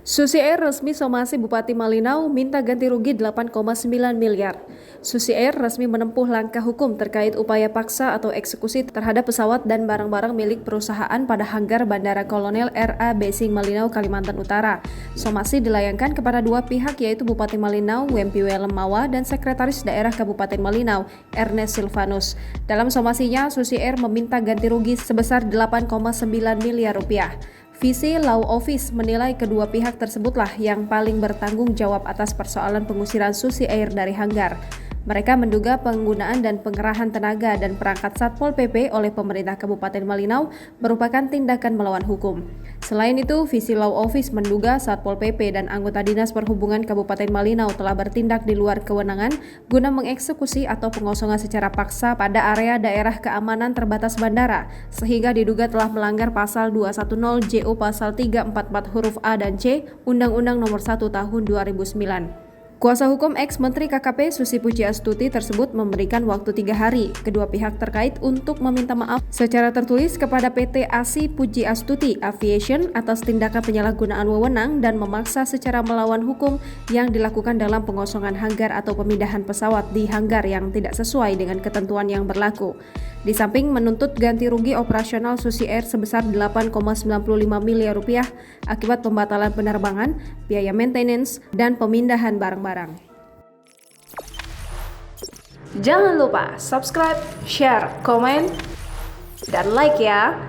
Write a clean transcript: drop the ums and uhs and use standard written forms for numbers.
Susi Air resmi somasi Bupati Malinau minta ganti rugi 8,9 miliar. Susi Air resmi menempuh langkah hukum terkait upaya paksa atau eksekusi terhadap pesawat dan barang-barang milik perusahaan pada hanggar Bandara Kolonel R.A. Besing Malinau, Kalimantan Utara. Somasi dilayangkan kepada dua pihak yaitu Bupati Malinau, Wempi Welemawa, dan Sekretaris Daerah Kabupaten Malinau, Ernest Silvanus. Dalam somasinya, Susi Air meminta ganti rugi sebesar 8,9 miliar rupiah. Visi Law Office menilai kedua pihak tersebutlah yang paling bertanggung jawab atas persoalan pengusiran Susi Air dari hanggar. Mereka menduga penggunaan dan pengerahan tenaga dan perangkat Satpol PP oleh pemerintah Kabupaten Malinau merupakan tindakan melawan hukum. Selain itu, Visi Law Office menduga Satpol PP dan anggota Dinas Perhubungan Kabupaten Malinau telah bertindak di luar kewenangan guna mengeksekusi atau pengosongan secara paksa pada area daerah keamanan terbatas bandara, sehingga diduga telah melanggar pasal 210 JO pasal 344 huruf A dan C Undang-Undang Nomor 1 Tahun 2009. Kuasa hukum ex-Menteri KKP Susi Pujiastuti tersebut memberikan waktu 3 hari kedua pihak terkait untuk meminta maaf secara tertulis kepada PT ASI Pujiastuti Aviation atas tindakan penyalahgunaan wewenang dan memaksa secara melawan hukum yang dilakukan dalam pengosongan hanggar atau pemindahan pesawat di hanggar yang tidak sesuai dengan ketentuan yang berlaku. Di samping menuntut ganti rugi operasional Susi Air sebesar 8,95 miliar rupiah akibat pembatalan penerbangan, biaya maintenance, dan pemindahan barang-barang. Jangan lupa subscribe, share, komen, dan like ya!